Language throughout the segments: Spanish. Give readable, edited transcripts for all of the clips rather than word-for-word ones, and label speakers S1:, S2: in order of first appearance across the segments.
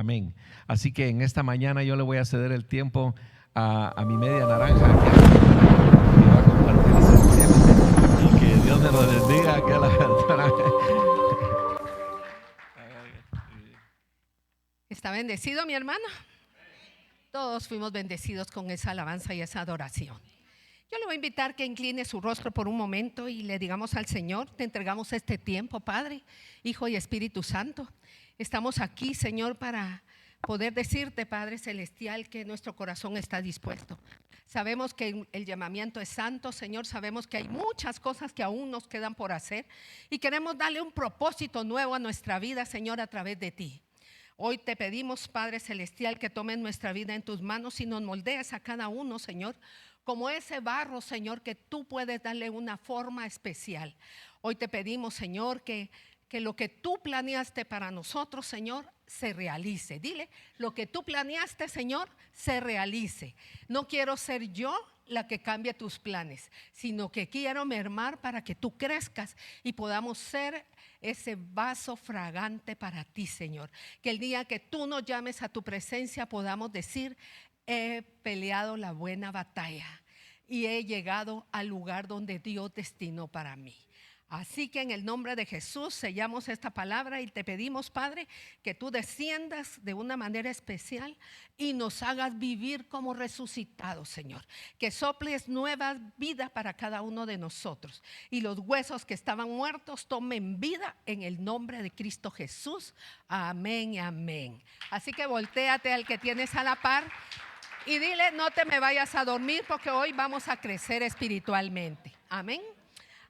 S1: Amén. Así que en esta mañana yo le voy a ceder el tiempo a mi media naranja que va a compartir ese tema. Y que Dios me lo bendiga. Que la
S2: ¿Está bendecido, mi hermano? Todos fuimos bendecidos con esa alabanza y esa adoración. Yo le voy a invitar que incline su rostro por un momento y le digamos al Señor: te entregamos este tiempo, Padre, Hijo y Espíritu Santo. Estamos aquí, Señor, para poder decirte, Padre Celestial, que nuestro corazón está dispuesto. Sabemos que el llamamiento es santo, Señor. Sabemos que hay muchas cosas que aún nos quedan por hacer y queremos darle un propósito nuevo a nuestra vida, Señor, a través de ti. Hoy te pedimos, Padre Celestial, que tomes nuestra vida en tus manos y nos moldees a cada uno, Señor, como ese barro, Señor, que tú puedes darle una forma especial. Hoy te pedimos, Señor, que lo que tú planeaste para nosotros, Señor, se realice. Dile: lo que tú planeaste, Señor, se realice. No quiero ser yo la que cambie tus planes, sino que quiero mermar para que tú crezcas y podamos ser ese vaso fragante para ti, Señor. Que el día que tú nos llames a tu presencia podamos decir: he peleado la buena batalla y he llegado al lugar donde Dios destinó para mí. Así que en el nombre de Jesús sellamos esta palabra y te pedimos, Padre, que tú desciendas de una manera especial y nos hagas vivir como resucitados, Señor. Que soples nueva vida para cada uno de nosotros y los huesos que estaban muertos tomen vida en el nombre de Cristo Jesús. Amén y amén. Así que voltéate al que tienes a la par y dile: no te me vayas a dormir, porque hoy vamos a crecer espiritualmente. Amén.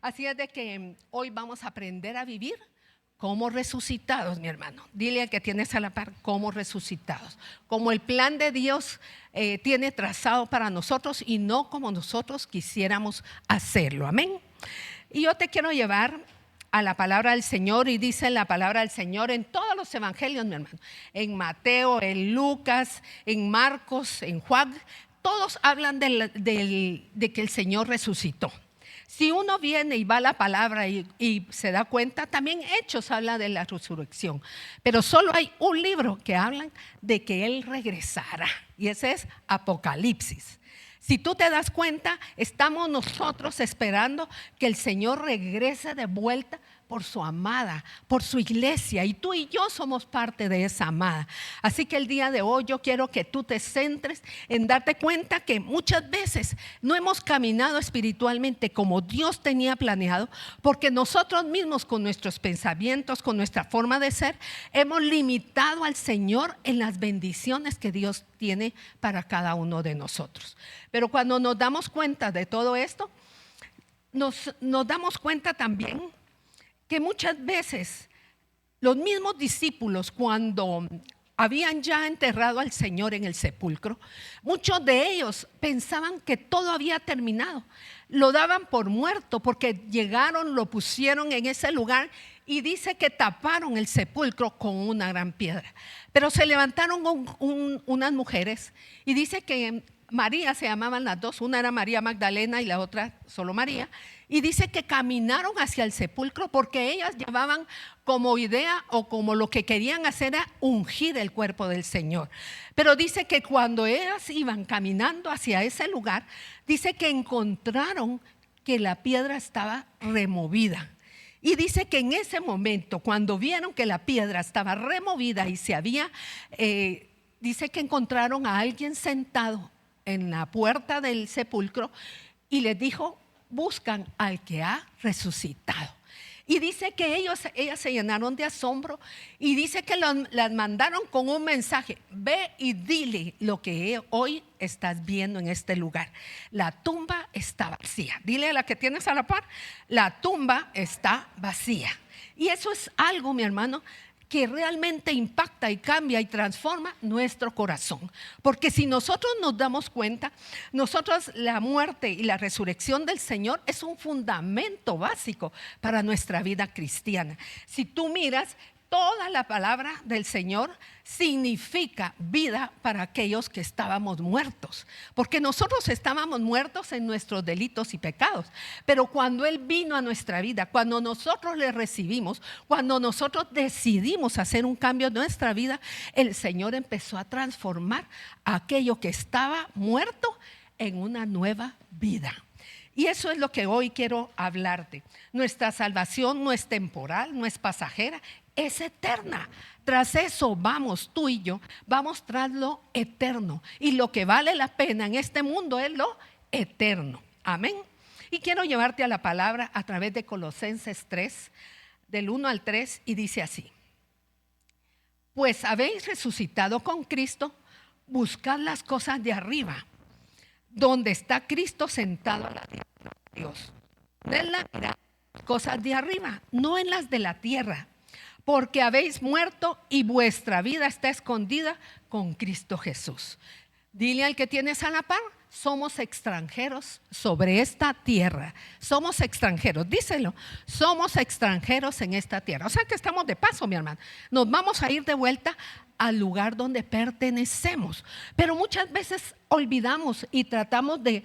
S2: Así es de que hoy vamos a aprender a vivir como resucitados, mi hermano. Dile al que tienes a la par: como resucitados. Como el plan de Dios tiene trazado para nosotros y no como nosotros quisiéramos hacerlo. Amén. Y yo te quiero llevar a la palabra del Señor, y dice la palabra del Señor en todos los evangelios, mi hermano. En Mateo, en Lucas, en Marcos, en Juan. Todos hablan de que el Señor resucitó. Si uno viene y va a la palabra y se da cuenta, también Hechos habla de la resurrección. Pero solo hay un libro que habla de que Él regresará, y ese es Apocalipsis. Si tú te das cuenta, estamos nosotros esperando que el Señor regrese de vuelta por su amada, por su iglesia, y tú y yo somos parte de esa amada. Así que el día de hoy yo quiero que tú te centres en darte cuenta que muchas veces no hemos caminado espiritualmente como Dios tenía planeado, porque nosotros mismos, con nuestros pensamientos, con nuestra forma de ser, hemos limitado al Señor en las bendiciones que Dios tiene para cada uno de nosotros. Pero cuando nos damos cuenta de todo esto, nos damos cuenta también que muchas veces los mismos discípulos, cuando habían ya enterrado al Señor en el sepulcro, muchos de ellos pensaban que todo había terminado. Lo daban por muerto porque llegaron, lo pusieron en ese lugar y dice que taparon el sepulcro con una gran piedra. Pero se levantaron unas mujeres, y dice que María, se llamaban las dos, una era María Magdalena y la otra solo María, y dice que caminaron hacia el sepulcro porque ellas llevaban como idea, o como lo que querían hacer, era ungir el cuerpo del Señor. Pero dice que cuando ellas iban caminando hacia ese lugar, dice que encontraron que la piedra estaba removida. Y dice que en ese momento, cuando vieron que la piedra estaba removida y se había, dice que encontraron a alguien sentado en la puerta del sepulcro y les dijo: buscan al que ha resucitado. Y dice que ellas se llenaron de asombro, y dice que las mandaron con un mensaje: ve y dile lo que hoy estás viendo en este lugar. La tumba está vacía. Dile a la que tienes a la par: la tumba está vacía. Y eso es algo, mi hermano, que realmente impacta y cambia y transforma nuestro corazón. Porque si nosotros nos damos cuenta, nosotros, la muerte y la resurrección del Señor es un fundamento básico para nuestra vida cristiana. Si tú miras toda la palabra del Señor significa vida para aquellos que estábamos muertos, porque nosotros estábamos muertos en nuestros delitos y pecados, pero cuando Él vino a nuestra vida, cuando nosotros le recibimos, cuando nosotros decidimos hacer un cambio en nuestra vida, el Señor empezó a transformar aquello que estaba muerto en una nueva vida. Y eso es lo que hoy quiero hablarte. Nuestra salvación no es temporal, no es pasajera, es eterna. Tras eso vamos tú y yo, vamos tras lo eterno. Y lo que vale la pena en este mundo es lo eterno. Amén. Y quiero llevarte a la palabra a través de Colosenses 3, del 1 al 3, y dice así: pues habéis resucitado con Cristo, buscad las cosas de arriba, donde está Cristo sentado a la diestra de Dios. En las cosas de arriba, no en las de la tierra, porque habéis muerto y vuestra vida está escondida con Cristo Jesús. Dile al que tienes a la par: somos extranjeros sobre esta tierra. Somos extranjeros, díselo. Somos extranjeros en esta tierra. O sea que estamos de paso, mi hermano. Nos vamos a ir de vuelta al lugar donde pertenecemos. Pero muchas veces olvidamos y tratamos de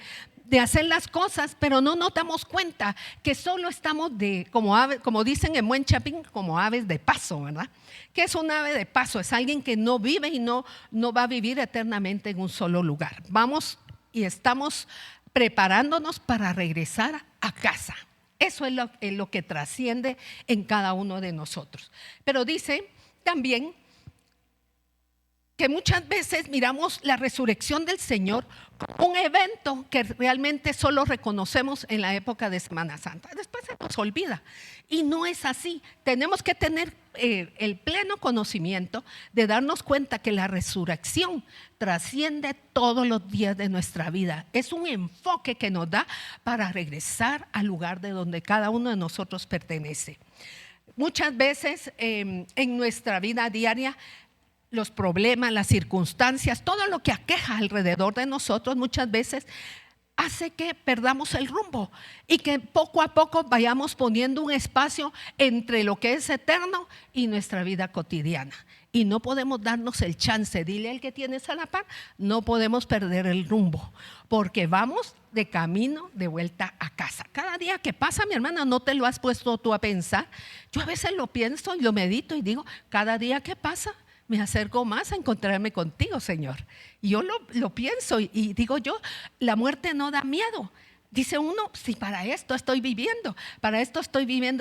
S2: hacer las cosas, pero no nos damos cuenta que solo estamos como dicen en buen chapín, como aves de paso, ¿verdad? ¿Qué es un ave de paso? Es alguien que no vive y no va a vivir eternamente en un solo lugar. Vamos y estamos preparándonos para regresar a casa. Eso es lo que trasciende en cada uno de nosotros. Pero dice también que muchas veces miramos la resurrección del Señor como un evento que realmente solo reconocemos en la época de Semana Santa. Después se nos olvida. Y no es así. Tenemos que tener el pleno conocimiento de darnos cuenta que la resurrección trasciende todos los días de nuestra vida. Es un enfoque que nos da para regresar al lugar de donde cada uno de nosotros pertenece. Muchas veces en nuestra vida diaria, los problemas, las circunstancias, todo lo que aqueja alrededor de nosotros muchas veces hace que perdamos el rumbo y que poco a poco vayamos poniendo un espacio entre lo que es eterno y nuestra vida cotidiana. Y no podemos darnos el chance, dile al que tienes a la par, no podemos perder el rumbo, porque vamos de camino de vuelta a casa. Cada día que pasa, mi hermana, ¿no te lo has puesto tú a pensar? Yo a veces lo pienso y lo medito y digo, cada día que pasa me acerco más a encontrarme contigo, Señor. Y yo lo pienso y digo yo, la muerte no da miedo. Dice uno, si para esto estoy viviendo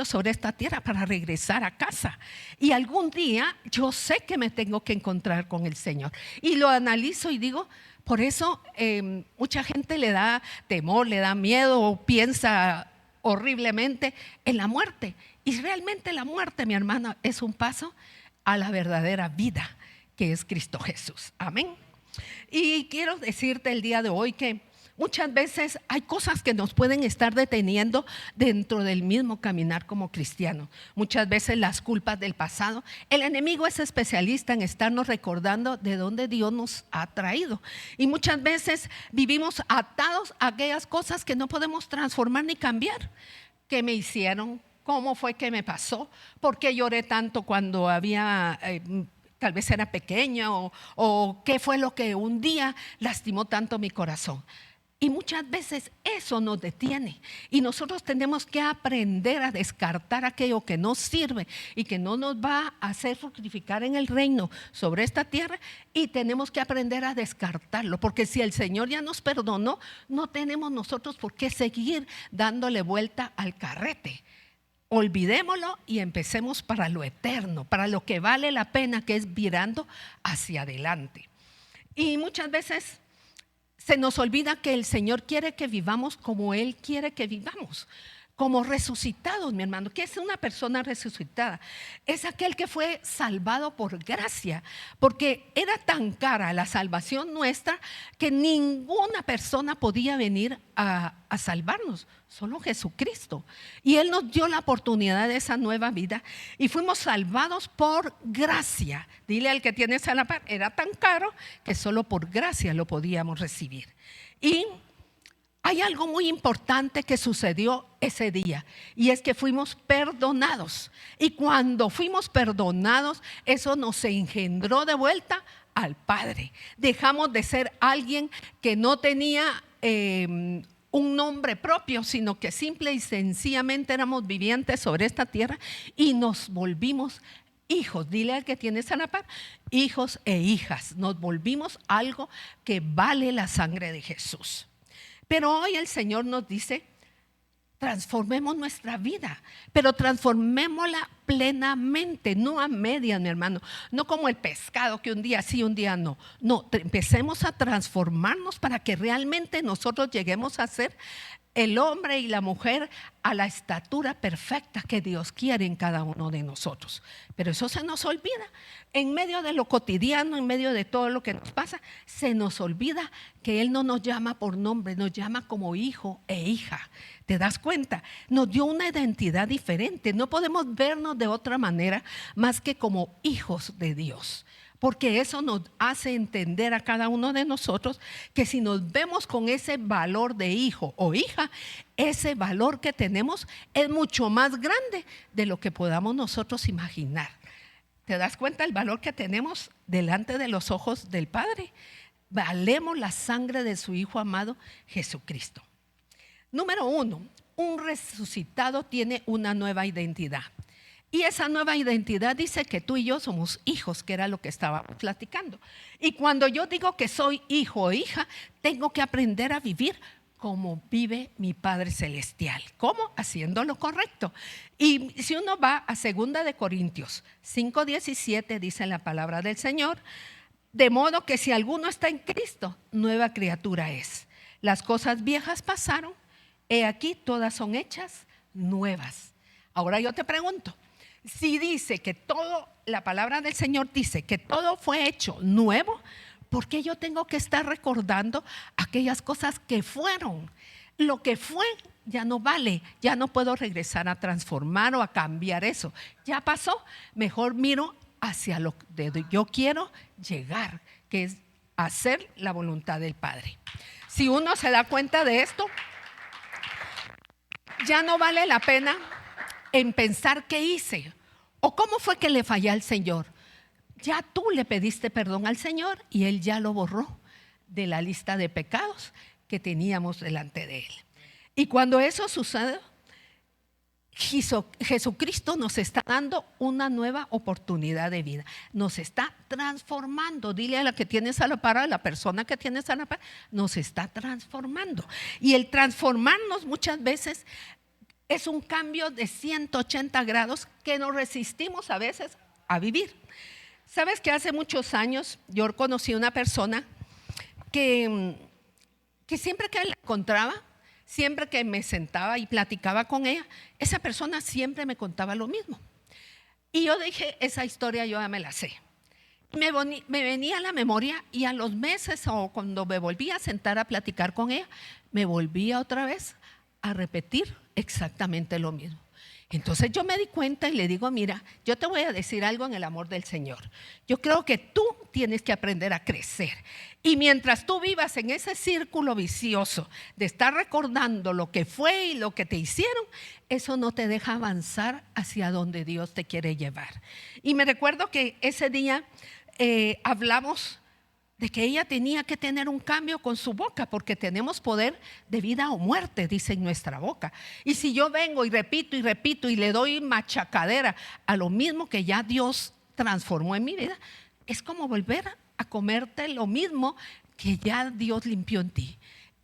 S2: sobre esta tierra, para regresar a casa. Y algún día yo sé que me tengo que encontrar con el Señor. Y lo analizo y digo, por eso mucha gente le da temor, le da miedo o piensa horriblemente en la muerte. Y realmente la muerte, mi hermana, es un paso a la verdadera vida que es Cristo Jesús. Amén. Y quiero decirte el día de hoy que muchas veces hay cosas que nos pueden estar deteniendo dentro del mismo caminar como cristianos. Muchas veces las culpas del pasado. El enemigo es especialista en estarnos recordando de dónde Dios nos ha traído. Y muchas veces vivimos atados a aquellas cosas que no podemos transformar ni cambiar. ¿Qué me hicieron? ¿Cómo fue que me pasó? ¿Por qué lloré tanto cuando tal vez era pequeña? ¿O qué fue lo que un día lastimó tanto mi corazón? Y muchas veces eso nos detiene. Y nosotros tenemos que aprender a descartar aquello que no sirve y que no nos va a hacer fructificar en el reino sobre esta tierra. Y tenemos que aprender a descartarlo. Porque si el Señor ya nos perdonó, no tenemos nosotros por qué seguir dándole vuelta al carrete. Olvidémoslo y empecemos para lo eterno, para lo que vale la pena, que es mirando hacia adelante. Y muchas veces se nos olvida que el Señor quiere que vivamos como Él quiere que vivamos, como resucitados, mi hermano. ¿Qué es una persona resucitada? Es aquel que fue salvado por gracia, porque era tan cara la salvación nuestra que ninguna persona podía venir a salvarnos, solo Jesucristo. Y Él nos dio la oportunidad de esa nueva vida y fuimos salvados por gracia. Dile al que tienes a la par, era tan caro que solo por gracia lo podíamos recibir. Y hay algo muy importante que sucedió ese día, y es que fuimos perdonados. Y cuando fuimos perdonados, eso nos engendró de vuelta al Padre. Dejamos de ser alguien que no tenía un nombre propio, sino que simple y sencillamente éramos vivientes sobre esta tierra y nos volvimos hijos. Dile al que tienes a la par, hijos e hijas. Nos volvimos algo que vale la sangre de Jesús. Pero hoy el Señor nos dice, transformemos nuestra vida, pero transformémosla plenamente, no a medias, mi hermano, no como el pescado que un día sí, un día no. No, empecemos a transformarnos para que realmente nosotros lleguemos a ser el hombre y la mujer a la estatura perfecta que Dios quiere en cada uno de nosotros. Pero eso se nos olvida. En medio de lo cotidiano, en medio de todo lo que nos pasa, se nos olvida que Él no nos llama por nombre, nos llama como hijo e hija. ¿Te das cuenta? Nos dio una identidad diferente. No podemos vernos de otra manera más que como hijos de Dios. Porque eso nos hace entender a cada uno de nosotros que si nos vemos con ese valor de hijo o hija, ese valor que tenemos es mucho más grande de lo que podamos nosotros imaginar. ¿Te das cuenta el valor que tenemos delante de los ojos del Padre? Valemos la sangre de su Hijo amado Jesucristo. Número 1, un resucitado tiene una nueva identidad. Y esa nueva identidad dice que tú y yo somos hijos, que era lo que estábamos platicando. Y cuando yo digo que soy hijo o hija, tengo que aprender a vivir como vive mi Padre Celestial. ¿Cómo? Haciendo lo correcto. Y si uno va a 2 de Corintios 5:17, dice la palabra del Señor, de modo que si alguno está en Cristo, nueva criatura es. Las cosas viejas pasaron, he aquí todas son hechas nuevas. Ahora yo te pregunto, si dice que todo, la palabra del Señor dice que todo fue hecho nuevo, ¿por qué yo tengo que estar recordando aquellas cosas que fueron? Lo que fue ya no vale, ya no puedo regresar a transformar o a cambiar eso. Ya pasó, mejor miro hacia lo que yo quiero llegar, que es hacer la voluntad del Padre. Si uno se da cuenta de esto, ya no vale la pena en pensar qué hice o cómo fue que le fallé al Señor. Ya tú le pediste perdón al Señor y Él ya lo borró de la lista de pecados que teníamos delante de Él. Y cuando eso sucede, Jesucristo nos está dando una nueva oportunidad de vida. Nos está transformando. Dile a la que tienes a la par, a la persona que tienes a la par, nos está transformando. Y el transformarnos muchas veces es un cambio de 180 grados que nos resistimos a veces a vivir. ¿Sabes que hace muchos años yo conocí a una persona que siempre que la encontraba, siempre que me sentaba y platicaba con ella, esa persona siempre me contaba lo mismo? Y yo dije, esa historia yo ya me la sé. Me venía a la memoria y a los meses o cuando me volvía a sentar a platicar con ella, me volvía otra vez a repetir exactamente lo mismo. Entonces yo me di cuenta y le digo, mira, yo te voy a decir algo en el amor del Señor. Yo creo que tú tienes que aprender a crecer. Y mientras tú vivas en ese círculo vicioso de estar recordando lo que fue y lo que te hicieron, eso no te deja avanzar hacia donde Dios te quiere llevar. Y me recuerdo que ese día hablamos de que ella tenía que tener un cambio con su boca, porque tenemos poder de vida o muerte, dice en nuestra boca. Y si yo vengo y repito y le doy machacadera a lo mismo que ya Dios transformó en mi vida, es como volver a comerte lo mismo que ya Dios limpió en ti.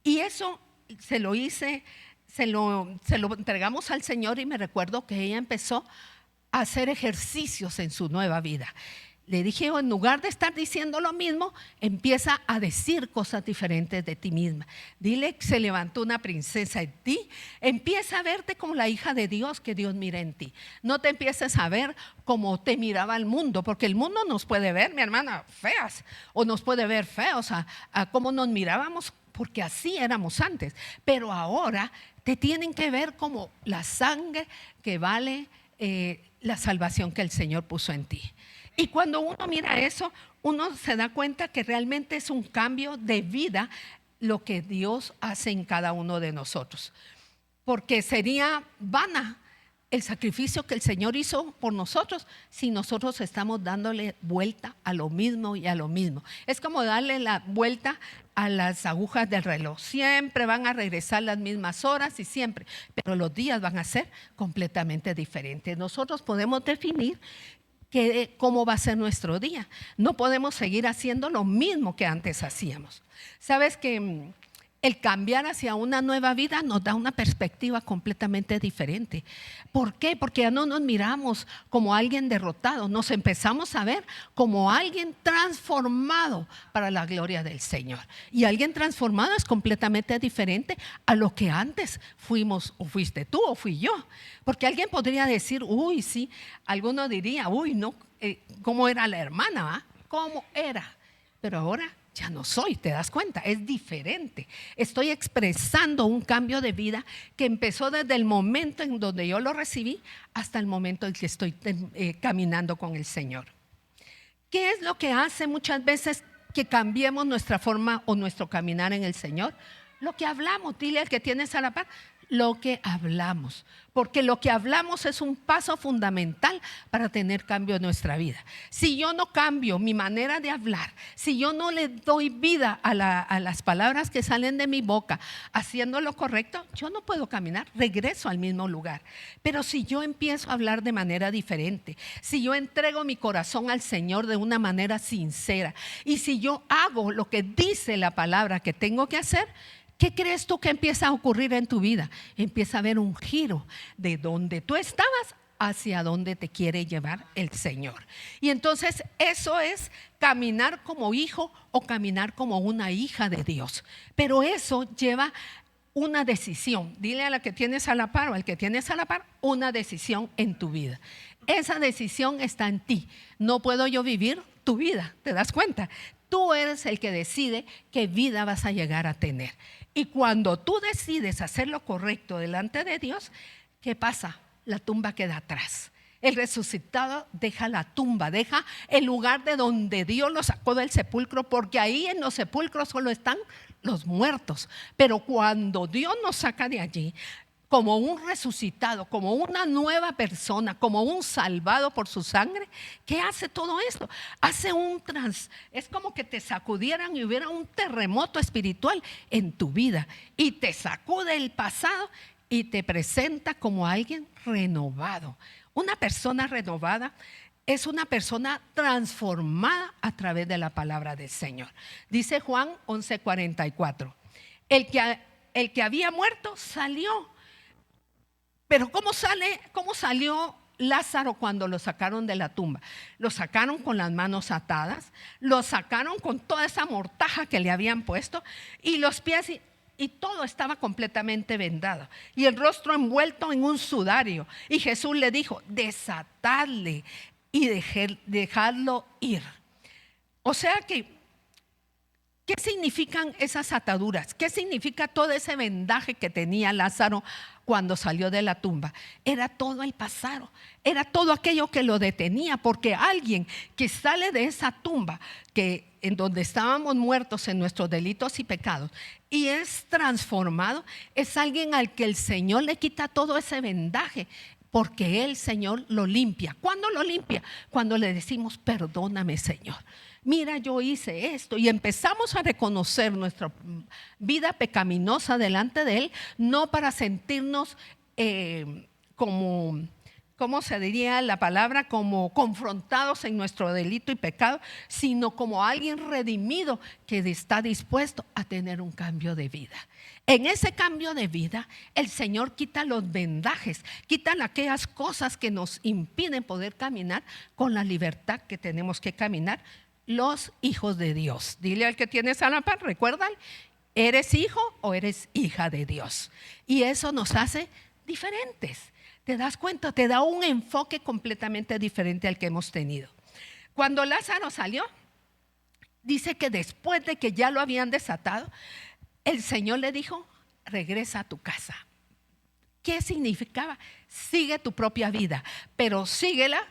S2: Y eso se lo entregamos al Señor, y me recuerdo que ella empezó a hacer ejercicios en su nueva vida. Le dije, en lugar de estar diciendo lo mismo, empieza a decir cosas diferentes de ti misma. Dile que se levantó una princesa en ti. Empieza a verte como la hija de Dios que Dios mira en ti. No te empieces a ver como te miraba el mundo, porque el mundo nos puede ver, mi hermana, feas, o nos puede ver feos a cómo nos mirábamos, porque así éramos antes. Pero ahora te tienen que ver como la sangre que vale la salvación que el Señor puso en ti. Y cuando uno mira eso, uno se da cuenta que realmente es un cambio de vida lo que Dios hace en cada uno de nosotros. Porque sería vana el sacrificio que el Señor hizo por nosotros si nosotros estamos dándole vuelta a lo mismo y a lo mismo. Es como darle la vuelta a las agujas del reloj. Siempre van a regresar las mismas horas y siempre, pero los días van a ser completamente diferentes. Nosotros podemos definir cómo va a ser nuestro día. No podemos seguir haciendo lo mismo que antes hacíamos. Sabes que el cambiar hacia una nueva vida nos da una perspectiva completamente diferente. ¿Por qué? Porque ya no nos miramos como alguien derrotado, nos empezamos a ver como alguien transformado para la gloria del Señor. Y alguien transformado es completamente diferente a lo que antes fuimos, o fuiste tú o fui yo. Porque alguien podría decir, uy, sí, alguno diría, uy, no, ¿cómo era la hermana? ¿Va? ¿Cómo era? Pero ahora ya no soy, ¿te das cuenta? Es diferente. Estoy expresando un cambio de vida que empezó desde el momento en donde yo lo recibí hasta el momento en que estoy caminando con el Señor. ¿Qué es lo que hace muchas veces que cambiemos nuestra forma o nuestro caminar en el Señor? Lo que hablamos. Dile al que tienes a la par, lo que hablamos, porque lo que hablamos es un paso fundamental para tener cambio en nuestra vida. Si yo no cambio mi manera de hablar, si yo no le doy vida a las palabras que salen de mi boca, haciendo lo correcto, yo no puedo caminar, regreso al mismo lugar. Pero si yo empiezo a hablar de manera diferente, si yo entrego mi corazón al Señor de una manera sincera, y si yo hago lo que dice la palabra que tengo que hacer, ¿qué crees tú que empieza a ocurrir en tu vida? Empieza a haber un giro de donde tú estabas hacia donde te quiere llevar el Señor. Y entonces eso es caminar como hijo o caminar como una hija de Dios. Pero eso lleva una decisión. Dile a la que tienes a la par o al que tienes a la par, una decisión en tu vida. Esa decisión está en ti. No puedo yo vivir tu vida, ¿te das cuenta? Tú eres el que decide qué vida vas a llegar a tener. Y cuando tú decides hacer lo correcto delante de Dios, ¿qué pasa? La tumba queda atrás. El resucitado deja la tumba, deja el lugar de donde Dios lo sacó del sepulcro, porque ahí en los sepulcros solo están los muertos. Pero cuando Dios nos saca de allí, como un resucitado, como una nueva persona, como un salvado por su sangre, ¿qué hace todo esto? Hace es como que te sacudieran y hubiera un terremoto espiritual en tu vida y te sacude el pasado y te presenta como alguien renovado. Una persona renovada es una persona transformada a través de la palabra del Señor. Dice Juan 11:44, el que había muerto salió. Pero ¿cómo salió Lázaro cuando lo sacaron de la tumba? Lo sacaron con las manos atadas, lo sacaron con toda esa mortaja que le habían puesto y los pies y todo estaba completamente vendado y el rostro envuelto en un sudario. Y Jesús le dijo, desatadle y dejadlo ir. O sea que, ¿qué significan esas ataduras? ¿Qué significa todo ese vendaje que tenía Lázaro cuando salió de la tumba? Era todo el pasado, era todo aquello que lo detenía, porque alguien que sale de esa tumba en donde estábamos muertos en nuestros delitos y pecados y es transformado, es alguien al que el Señor le quita todo ese vendaje, porque el Señor lo limpia. ¿Cuándo lo limpia? Cuando le decimos, perdóname, Señor. Mira, yo hice esto, y empezamos a reconocer nuestra vida pecaminosa delante de Él, no para sentirnos como, ¿cómo se diría la palabra? Como confrontados en nuestro delito y pecado, sino como alguien redimido que está dispuesto a tener un cambio de vida. En ese cambio de vida, el Señor quita los vendajes, quita aquellas cosas que nos impiden poder caminar con la libertad que tenemos que caminar los hijos de Dios. Dile al que tienes a la par, recuerdan, ¿eres hijo o eres hija de Dios? Y eso nos hace diferentes. ¿Te das cuenta? Te da un enfoque completamente diferente al que hemos tenido. Cuando Lázaro salió, dice que después de que ya lo habían desatado, el Señor le dijo, regresa a tu casa. ¿Qué significaba? Sigue tu propia vida, pero síguela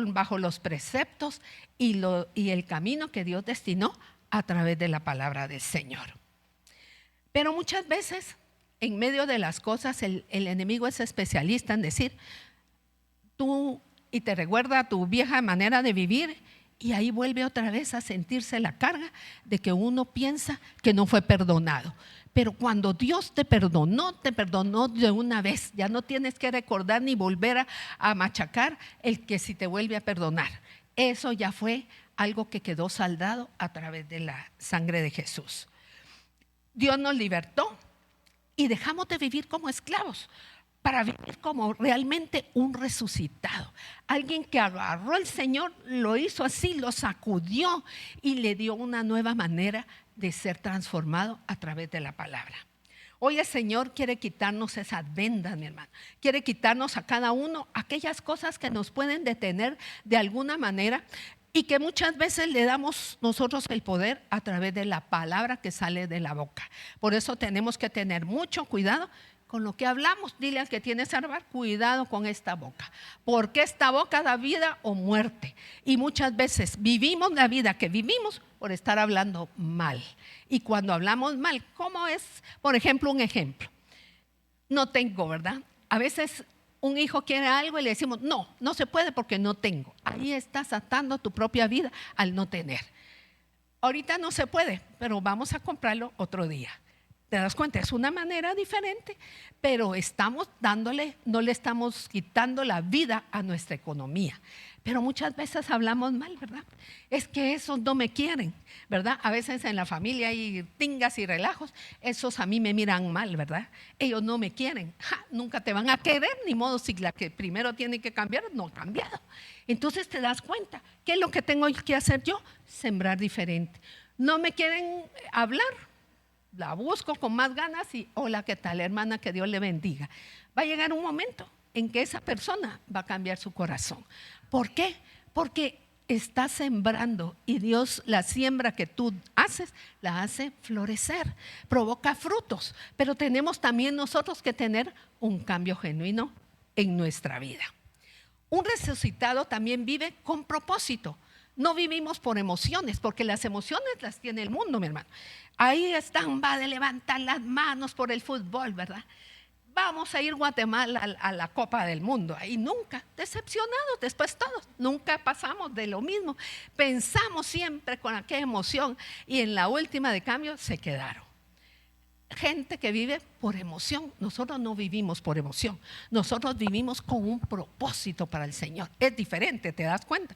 S2: bajo los preceptos y el camino que Dios destinó a través de la palabra del Señor. Pero muchas veces, en medio de las cosas, el enemigo es especialista en decir, tú, y te recuerda tu vieja manera de vivir, y ahí vuelve otra vez a sentirse la carga de que uno piensa que no fue perdonado. Pero cuando Dios te perdonó de una vez. Ya no tienes que recordar ni volver a machacar el que si te vuelve a perdonar. Eso ya fue algo que quedó saldado a través de la sangre de Jesús. Dios nos libertó y dejamos de vivir como esclavos para vivir como realmente un resucitado. Alguien que agarró al Señor, lo hizo así, lo sacudió y le dio una nueva manera de ser transformado a través de la palabra. Hoy el Señor quiere quitarnos esas vendas, mi hermano. Quiere quitarnos a cada uno aquellas cosas que nos pueden detener de alguna manera y que muchas veces le damos nosotros el poder a través de la palabra que sale de la boca. Por eso tenemos que tener mucho cuidado con lo que hablamos. Dile al que tiene cerrar, cuidado con esta boca, porque esta boca da vida o muerte. Y muchas veces vivimos la vida que vivimos por estar hablando mal. Y cuando hablamos mal, ¿cómo es? Por ejemplo, un ejemplo. No tengo, ¿verdad? A veces un hijo quiere algo y le decimos, no se puede porque no tengo. Ahí estás atando tu propia vida al no tener. Ahorita no se puede, pero vamos a comprarlo otro día. ¿Te das cuenta? Es una manera diferente, pero estamos dándole, no le estamos quitando la vida a nuestra economía. Pero muchas veces hablamos mal, ¿verdad? Es que esos no me quieren, ¿verdad? A veces en la familia hay tingas y relajos, esos a mí me miran mal, ¿verdad? Ellos no me quieren, nunca te van a querer, ni modo si la que primero tiene que cambiar no ha cambiado. Entonces te das cuenta, ¿qué es lo que tengo que hacer yo? Sembrar diferente. No me quieren hablar, la busco con más ganas y hola, ¿qué tal, hermana? Que Dios le bendiga. Va a llegar un momento en que esa persona va a cambiar su corazón. ¿Por qué? Porque está sembrando y Dios la siembra que tú haces, la hace florecer, provoca frutos. Pero tenemos también nosotros que tener un cambio genuino en nuestra vida. Un resucitado también vive con propósito. No vivimos por emociones, porque las emociones las tiene el mundo, mi hermano. Ahí están, va de levantar las manos por el fútbol, ¿verdad? Vamos a ir a Guatemala a la Copa del Mundo. Ahí nunca, decepcionados después todos, nunca pasamos de lo mismo. Pensamos siempre con aquella emoción y en la última de cambio se quedaron. Gente que vive por emoción. Nosotros no vivimos por emoción, nosotros vivimos con un propósito para el Señor. Es diferente, ¿te das cuenta?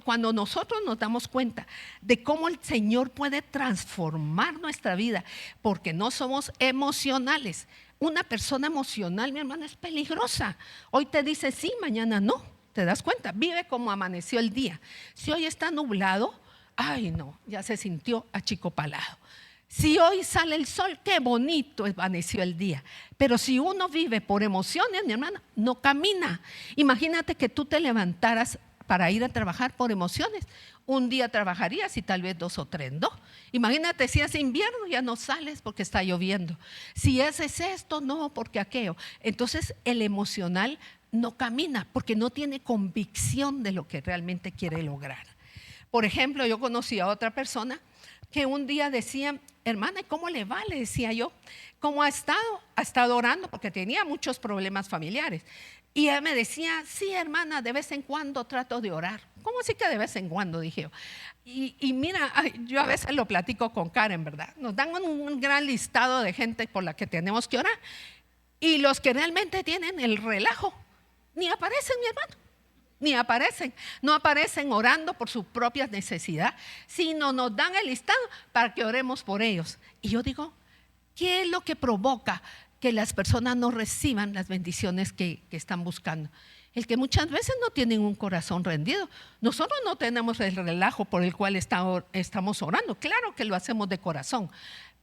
S2: Cuando nosotros nos damos cuenta de cómo el Señor puede transformar nuestra vida, porque no somos emocionales. Una persona emocional, mi hermano, es peligrosa. Hoy te dice sí, mañana no. ¿Te das cuenta? Vive como amaneció el día. Si hoy está nublado, ay no, ya se sintió achicopalado. Si hoy sale el sol, qué bonito amaneció el día. Pero si uno vive por emociones, mi hermana, no camina. Imagínate que tú te levantaras para ir a trabajar por emociones. Un día trabajarías y tal vez 2 o 3 no. Imagínate si es invierno, ya no sales porque está lloviendo. Si es esto, no, porque aquello. Entonces el emocional no camina porque no tiene convicción de lo que realmente quiere lograr. Por ejemplo, yo conocí a otra persona que un día decía, hermana, ¿cómo le va? Le decía yo, ¿cómo ha estado? Ha estado orando porque tenía muchos problemas familiares. Y ella me decía, sí, hermana, de vez en cuando trato de orar. ¿Cómo así que de vez en cuando? Dije yo. Y mira, yo a veces lo platico con Karen, ¿verdad? Nos dan un gran listado de gente por la que tenemos que orar. Y los que realmente tienen el relajo, ni aparecen, mi hermano. Ni aparecen, no aparecen orando por su propia necesidad, sino nos dan el listado para que oremos por ellos. Y yo digo, ¿qué es lo que provoca que las personas no reciban las bendiciones que están buscando? El que muchas veces no tienen un corazón rendido. Nosotros no tenemos el relajo por el cual estamos orando. Claro que lo hacemos de corazón,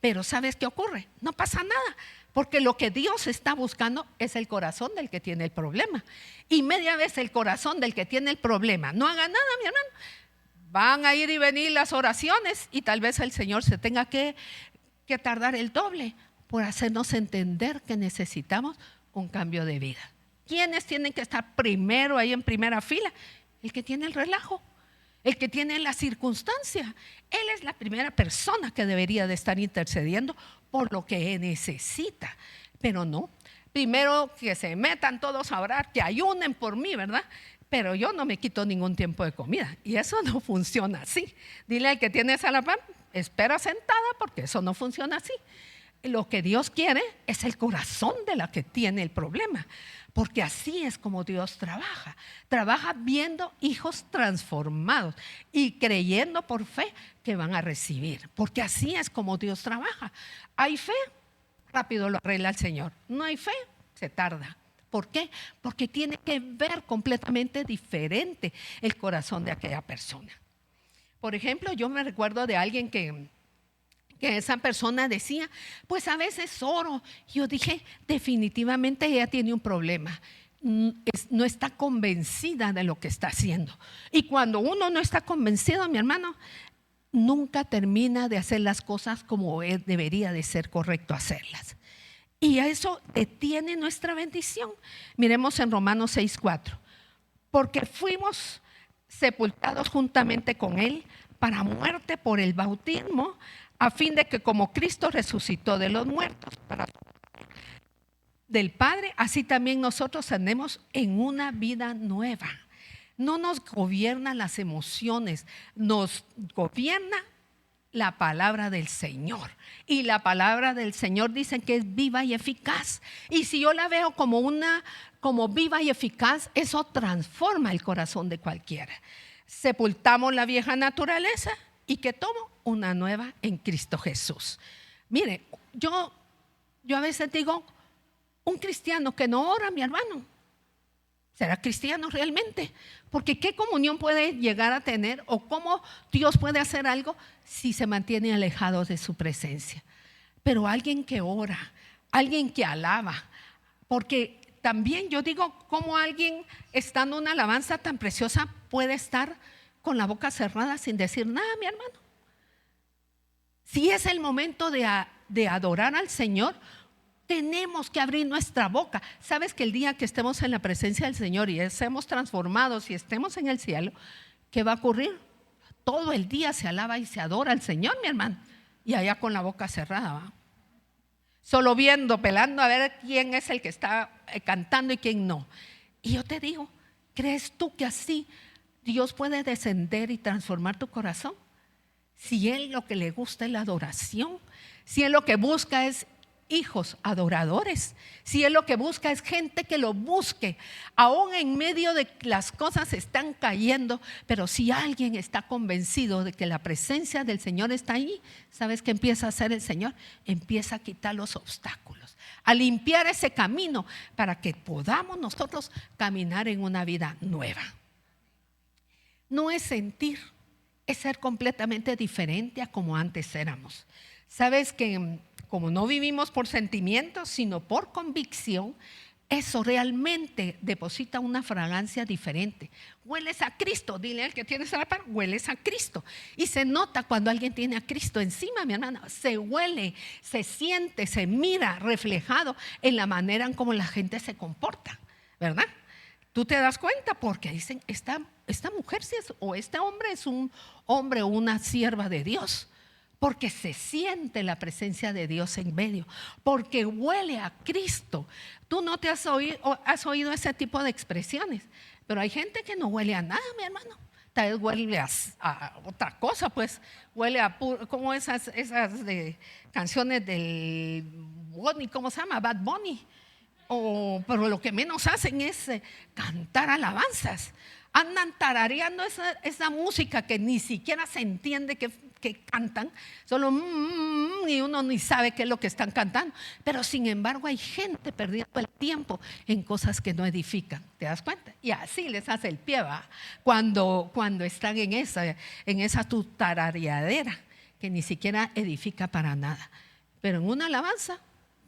S2: pero ¿sabes qué ocurre? No pasa nada. Porque lo que Dios está buscando es el corazón del que tiene el problema. Y media vez el corazón del que tiene el problema no haga nada, mi hermano. Van a ir y venir las oraciones y tal vez el Señor se tenga que tardar el doble por hacernos entender que necesitamos un cambio de vida. ¿Quiénes tienen que estar primero ahí en primera fila? El que tiene el relajo, el que tiene la circunstancia. Él es la primera persona que debería de estar intercediendo por lo que necesita. Pero no, primero que se metan todos a orar, que ayunen por mí, ¿verdad? Pero yo no me quito ningún tiempo de comida y eso no funciona así. Dile al que tienes a la par, espera sentada, porque eso no funciona así. Lo que Dios quiere es el corazón de la que tiene el problema, porque así es como Dios trabaja. Trabaja viendo hijos transformados y creyendo por fe que van a recibir, porque así es como Dios trabaja. Hay fe, rápido lo arregla el Señor. No hay fe, se tarda. ¿Por qué? Porque tiene que ver completamente diferente el corazón de aquella persona. Por ejemplo, yo me recuerdo de alguien que esa persona decía, pues a veces oro. Yo dije, definitivamente ella tiene un problema. No está convencida de lo que está haciendo. Y cuando uno no está convencido, mi hermano, nunca termina de hacer las cosas como debería de ser correcto hacerlas. Y a eso detiene nuestra bendición. Miremos en Romanos 6:4. Porque fuimos sepultados juntamente con Él para muerte por el bautismo, a fin de que como Cristo resucitó de los muertos del Padre, así también nosotros andemos en una vida nueva. No nos gobiernan las emociones, nos gobierna la palabra del Señor. Y la palabra del Señor dicen que es viva y eficaz. Y si yo la veo como viva y eficaz, eso transforma el corazón de cualquiera. Sepultamos la vieja naturaleza y que tomo una nueva en Cristo Jesús. Mire, yo a veces digo, un cristiano que no ora, mi hermano, ¿será cristiano realmente? Porque ¿qué comunión puede llegar a tener o cómo Dios puede hacer algo si se mantiene alejado de su presencia? Pero alguien que ora, alguien que alaba, porque también yo digo, ¿cómo alguien estando en una alabanza tan preciosa puede estar con la boca cerrada sin decir nada, mi hermano? Si es el momento de adorar al Señor, tenemos que abrir nuestra boca. Sabes que el día que estemos en la presencia del Señor y estemos transformados y estemos en el cielo, ¿qué va a ocurrir? Todo el día se alaba y se adora al Señor, mi hermano, y allá con la boca cerrada, ¿va? Solo viendo, pelando a ver quién es el que está cantando y quién no. Y yo te digo, ¿crees tú que así Dios puede descender y transformar tu corazón? Si Él lo que le gusta es la adoración, si Él lo que busca es hijos adoradores, si Él lo que busca es gente que lo busque, aún en medio de las cosas están cayendo, pero si alguien está convencido de que la presencia del Señor está ahí, ¿sabes qué empieza a hacer el Señor? Empieza a quitar los obstáculos, a limpiar ese camino para que podamos nosotros caminar en una vida nueva. No es sentir, es ser completamente diferente a como antes éramos. Sabes que como no vivimos por sentimientos, sino por convicción, eso realmente deposita una fragancia diferente. Hueles a Cristo, dile al que tienes a la par, hueles a Cristo. Y se nota cuando alguien tiene a Cristo encima, mi hermana, se huele, se siente, se mira reflejado en la manera en cómo la gente se comporta, ¿verdad? Tú te das cuenta porque dicen, esta mujer o este hombre es un hombre o una sierva de Dios. Porque se siente la presencia de Dios en medio, porque huele a Cristo. Tú no te has oído ese tipo de expresiones, pero hay gente que no huele a nada, mi hermano. Tal vez huele a otra cosa, pues huele a como esas de canciones del Bunny, ¿cómo se llama? Bad Bunny. Pero lo que menos hacen es cantar alabanzas. Andan tarareando esa música que ni siquiera se entiende que cantan, solo y uno ni sabe qué es lo que están cantando. Pero sin embargo hay gente perdiendo el tiempo en cosas que no edifican. ¿Te das cuenta? Y así les hace el pie, ¿va? Cuando están en esa tarareadera que ni siquiera edifica para nada. Pero en una alabanza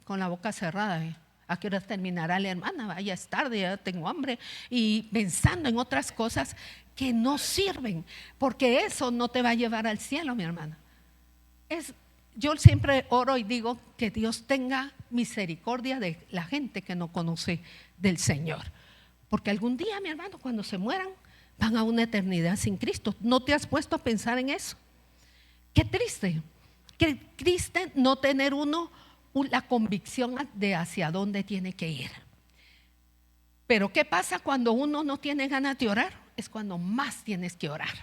S2: con la boca cerrada, ¿a qué hora terminará la hermana? Vaya, es tarde, ya tengo hambre. Y pensando en otras cosas que no sirven, porque eso no te va a llevar al cielo, mi hermana. Yo siempre oro y digo que Dios tenga misericordia de la gente que no conoce del Señor. Porque algún día, mi hermano, cuando se mueran, van a una eternidad sin Cristo. ¿No te has puesto a pensar en eso? Qué triste Que triste no tener la convicción de hacia dónde tiene que ir. Pero ¿qué pasa cuando uno no tiene ganas de orar? Es cuando más tienes que orar.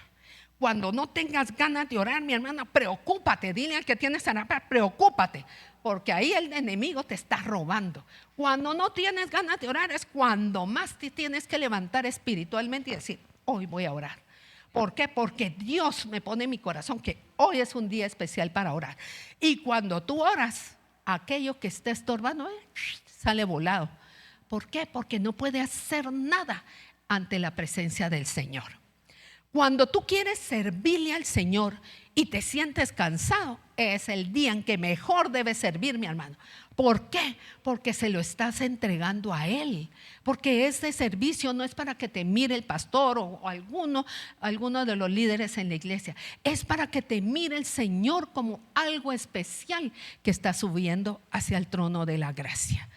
S2: Cuando no tengas ganas de orar, mi hermana, preocúpate. Dile al que tienes a la par, preocúpate, porque ahí el enemigo te está robando. Cuando no tienes ganas de orar es cuando más te tienes que levantar espiritualmente y decir, hoy voy a orar. ¿Por qué? Porque Dios me pone en mi corazón que hoy es un día especial para orar. Y cuando tú oras, aquello que esté estorbando sale volado. ¿Por qué? Porque no puede hacer nada ante la presencia del Señor. Cuando tú quieres servirle al Señor y te sientes cansado, es el día en que mejor debes servir, mi hermano. ¿Por qué? Porque se lo estás entregando a Él. Porque ese servicio no es para que te mire el pastor o alguno de los líderes en la iglesia. Es para que te mire el Señor como algo especial que está subiendo hacia el trono de la gracia.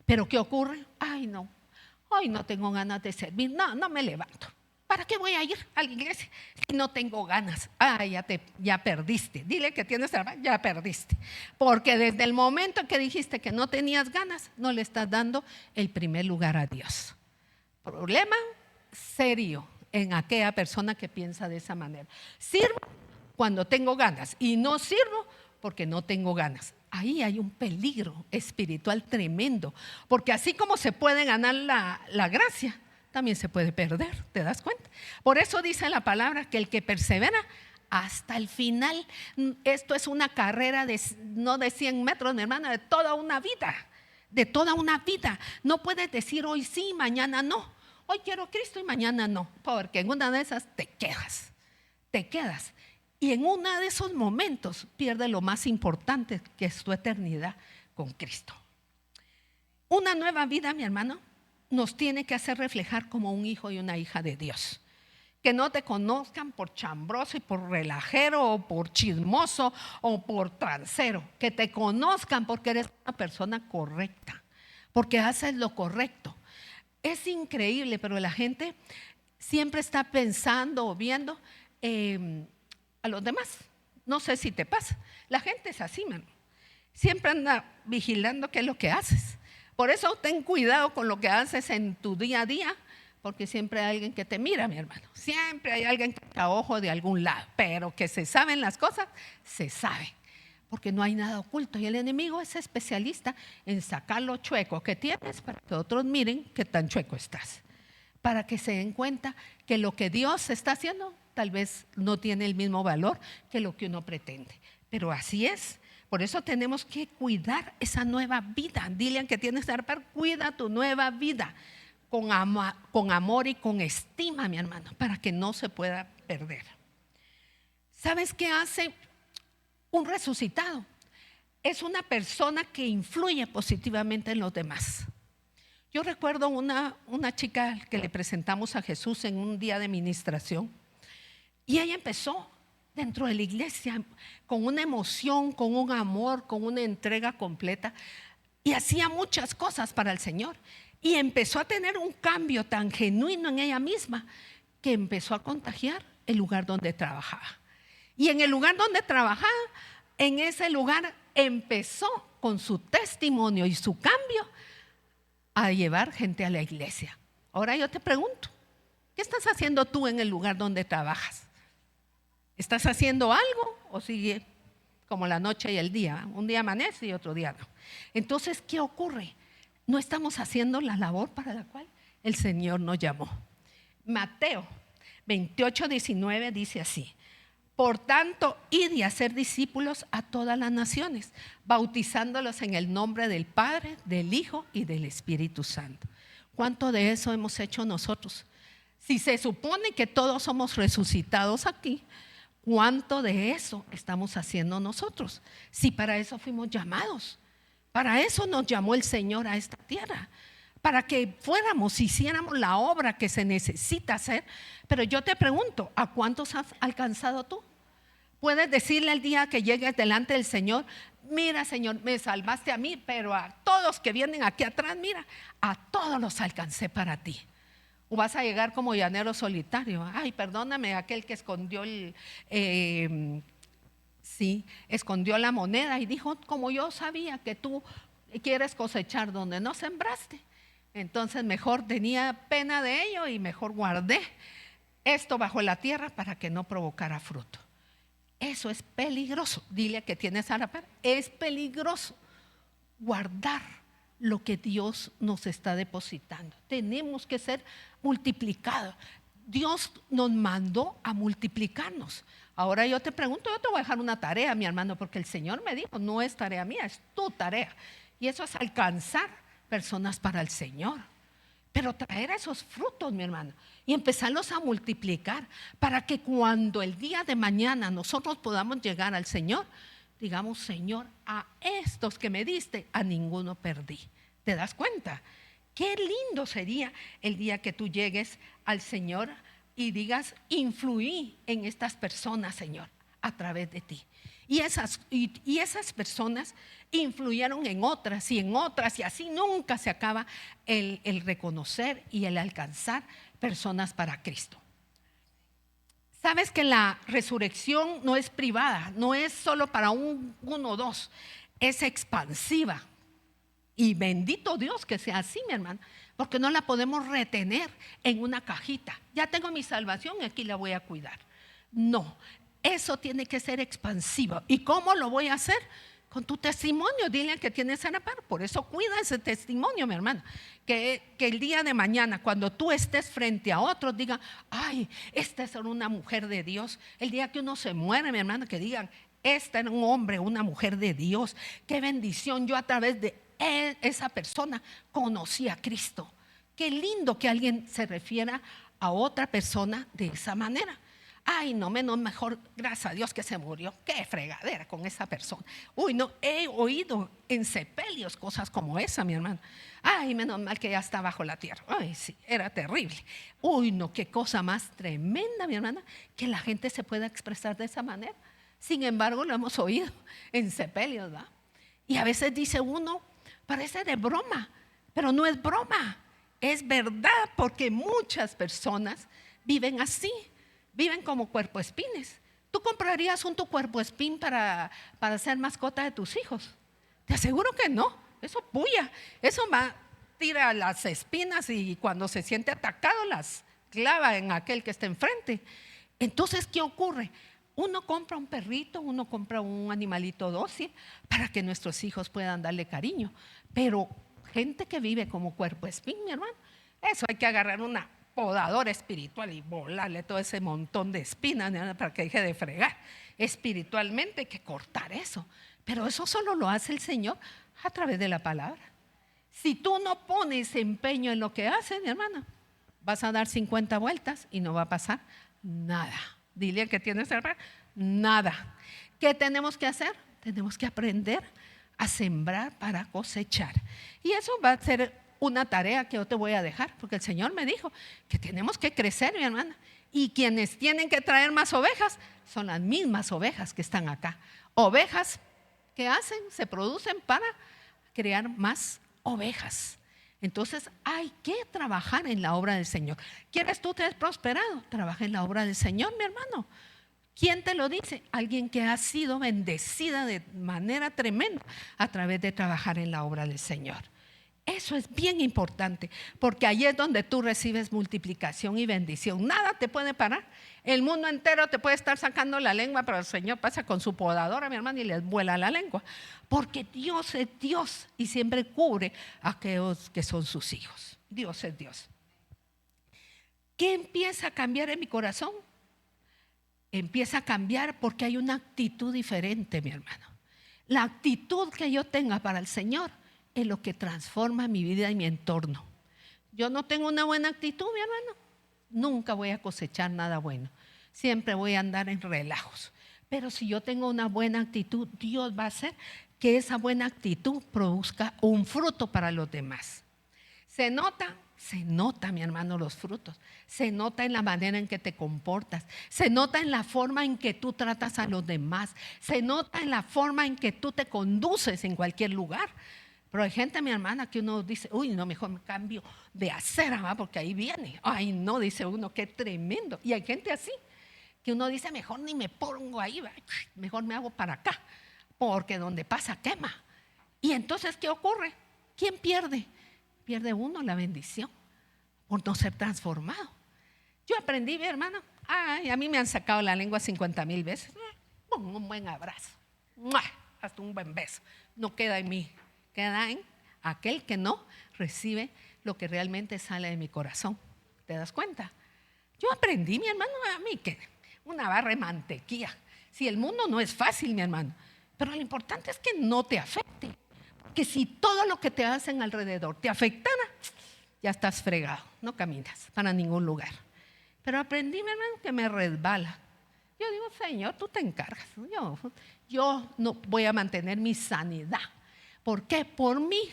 S2: ¿Pero qué ocurre? Ay, no, hoy no tengo ganas de servir. No me levanto. ¿Para qué voy a ir a la iglesia si no tengo ganas? Ya perdiste. Dile que tienes trabajo, ya perdiste. Porque desde el momento en que dijiste que no tenías ganas, no le estás dando el primer lugar a Dios. Problema serio en aquella persona que piensa de esa manera. Sirvo cuando tengo ganas y no sirvo porque no tengo ganas. Ahí hay un peligro espiritual tremendo. Porque así como se puede ganar la gracia, también se puede perder, ¿te das cuenta? Por eso dice la palabra que el que persevera hasta el final, esto es una carrera no de 100 metros, mi hermana, de toda una vida, de toda una vida. No puedes decir hoy sí, mañana no. Hoy quiero Cristo y mañana no, porque en una de esas te quedas. Y en uno de esos momentos pierdes lo más importante, que es tu eternidad con Cristo. Una nueva vida, mi hermano, nos tiene que hacer reflejar como un hijo y una hija de Dios. Que no te conozcan por chambroso y por relajero o por chismoso o por transero. Que te conozcan porque eres una persona correcta, porque haces lo correcto. Es increíble, pero la gente siempre está pensando o viendo a los demás. No sé si te pasa. La gente es así, man. Siempre anda vigilando qué es lo que haces. Por eso ten cuidado con lo que haces en tu día a día, porque siempre hay alguien que te mira, mi hermano. Siempre hay alguien que te ojo de algún lado, pero que se saben las cosas, se sabe, porque no hay nada oculto. Y el enemigo es especialista en sacar lo chueco que tienes para que otros miren qué tan chueco estás, para que se den cuenta que lo que Dios está haciendo tal vez no tiene el mismo valor que lo que uno pretende. Pero así es. Por eso tenemos que cuidar esa nueva vida. Dile al que tienes que dar, cuida tu nueva vida con amor y con estima, mi hermano, para que no se pueda perder. ¿Sabes qué hace un resucitado? Es una persona que influye positivamente en los demás. Yo recuerdo una chica que le presentamos a Jesús en un día de ministración y ella empezó dentro de la iglesia con una emoción, con un amor, con una entrega completa y hacía muchas cosas para el Señor y empezó a tener un cambio tan genuino en ella misma que empezó a contagiar el lugar donde trabajaba. Y en el lugar donde trabajaba, en ese lugar empezó con su testimonio y su cambio a llevar gente a la iglesia. Ahora yo te pregunto, ¿qué estás haciendo tú en el lugar donde trabajas? ¿Estás haciendo algo o sigue como la noche y el día? Un día amanece y otro día no. Entonces, ¿qué ocurre? No estamos haciendo la labor para la cual el Señor nos llamó. Mateo 28:19 dice así: por tanto, id y hacer discípulos a todas las naciones, bautizándolos en el nombre del Padre, del Hijo y del Espíritu Santo. ¿Cuánto de eso hemos hecho nosotros? Si se supone que todos somos resucitados aquí, ¿cuánto de eso estamos haciendo nosotros? Si para eso fuimos llamados, para eso nos llamó el Señor a esta tierra, para que fuéramos, hiciéramos la obra que se necesita hacer. Pero yo te pregunto, ¿a cuántos has alcanzado tú? Puedes decirle el día que llegues delante del Señor: mira, Señor, me salvaste a mí, pero a todos que vienen aquí atrás, mira, a todos los alcancé para ti. O vas a llegar como llanero solitario: ay, perdóname, aquel que escondió Sí, escondió la moneda y dijo, como yo sabía que tú quieres cosechar donde no sembraste, entonces mejor tenía pena de ello y mejor guardé esto bajo la tierra para que no provocara fruto. Eso es peligroso. Dile que tienes a la par, es peligroso guardar lo que Dios nos está depositando. Tenemos que ser multiplicados. Dios nos mandó a multiplicarnos. Ahora yo te pregunto, yo te voy a dejar una tarea, mi hermano, porque el Señor me dijo, no es tarea mía, es tu tarea. Y eso es alcanzar personas para el Señor. Pero traer esos frutos, mi hermano, y empezarlos a multiplicar para que cuando el día de mañana nosotros podamos llegar al Señor, digamos, Señor, a estos que me diste, a ninguno perdí. ¿Te das cuenta? Qué lindo sería el día que tú llegues al Señor y digas, influí en estas personas, Señor, a través de ti. Y esas personas influyeron en otras y así nunca se acaba el reconocer y el alcanzar personas para Cristo. Sabes que la resurrección no es privada, no es solo para uno o dos, es expansiva. Y bendito Dios que sea así, mi hermano, porque no la podemos retener en una cajita. Ya tengo mi salvación y aquí la voy a cuidar. No, eso tiene que ser expansivo. ¿Y cómo lo voy a hacer? Con tu testimonio. Dile que tienes a la par. Por eso cuida ese testimonio, mi hermano. Que el día de mañana, cuando tú estés frente a otros, digan, ay, esta es una mujer de Dios. El día que uno se muere, mi hermano, que digan, esta era un hombre, una mujer de Dios. Qué bendición, yo a través de esa persona conocí a Cristo. Qué lindo que alguien se refiera a otra persona de esa manera. Ay, no, menos mejor, gracias a Dios que se murió. Qué fregadera con esa persona. Uy, no, he oído en sepelios cosas como esa, mi hermano. Ay, menos mal que ya está bajo la tierra. Ay, sí, era terrible. Uy, no, qué cosa más tremenda, mi hermana, que la gente se pueda expresar de esa manera. Sin embargo, lo hemos oído en sepelios, ¿verdad? Y a veces dice uno, parece de broma, pero no es broma, es verdad, porque muchas personas viven así, viven como cuerpoespines. ¿Tú comprarías tu cuerpoespín para ser mascota de tus hijos? Te aseguro que no, eso puya, eso tira las espinas y cuando se siente atacado las clava en aquel que está enfrente. Entonces, ¿qué ocurre? Uno compra un perrito, uno compra un animalito dócil para que nuestros hijos puedan darle cariño. Pero gente que vive como cuerpoespín, mi hermano, eso hay que agarrar una podadora espiritual y volarle todo ese montón de espinas, ¿no?, para que deje de fregar. Espiritualmente hay que cortar eso. Pero eso solo lo hace el Señor a través de la palabra. Si tú no pones empeño en lo que haces, mi hermano, vas a dar 50 vueltas y no va a pasar nada. Dile que tienes que hacer nada. ¿Qué tenemos que hacer? Tenemos que aprender a sembrar para cosechar. Y eso va a ser una tarea que yo te voy a dejar, porque el Señor me dijo que tenemos que crecer, mi hermana. Y quienes tienen que traer más ovejas son las mismas ovejas que están acá. Ovejas que se producen para crear más ovejas. Entonces hay que trabajar en la obra del Señor. ¿Quieres tú ser prosperado? Trabaja en la obra del Señor, mi hermano. ¿Quién te lo dice? Alguien que ha sido bendecida de manera tremenda a través de trabajar en la obra del Señor. Eso es bien importante, porque ahí es donde tú recibes multiplicación y bendición. Nada te puede parar. El mundo entero te puede estar sacando la lengua, pero el Señor pasa con su podadora, mi hermano, y les vuela la lengua. Porque Dios es Dios y siempre cubre a aquellos que son sus hijos. Dios es Dios. ¿Qué empieza a cambiar en mi corazón? Empieza a cambiar porque hay una actitud diferente, mi hermano. La actitud que yo tenga para el Señor es lo que transforma mi vida y mi entorno. Yo no tengo una buena actitud, mi hermano, nunca voy a cosechar nada bueno. Siempre voy a andar en relajos. Pero si yo tengo una buena actitud, Dios va a hacer que esa buena actitud produzca un fruto para los demás. Se nota, mi hermano, los frutos. Se nota en la manera en que te comportas. Se nota en la forma en que tú tratas a los demás. Se nota en la forma en que tú te conduces en cualquier lugar. Pero hay gente, mi hermana, que uno dice, uy, no, mejor me cambio de acera, ¿va? Porque ahí viene. Ay, no, dice uno, qué tremendo. Y hay gente así, que uno dice, mejor ni me pongo ahí, mejor me hago para acá, porque donde pasa quema. Y entonces, ¿qué ocurre? ¿Quién pierde? Pierde uno la bendición por no ser transformado. Yo aprendí, mi hermano, a mí me han sacado la lengua 50,000 veces. Un buen abrazo, hasta un buen beso. No queda en mí, queda en aquel que no recibe lo que realmente sale de mi corazón. ¿Te das cuenta? Yo aprendí, mi hermano, a mí que una barra de mantequilla. Si el mundo no es fácil, mi hermano, pero lo importante es que no te afecte. Porque si todo lo que te hacen alrededor te afectara, ya estás fregado, no caminas para ningún lugar. Pero aprendí, mi hermano, que me resbala. Yo digo, Señor, tú te encargas. Yo no voy a mantener mi sanidad. ¿Por qué? Por mí.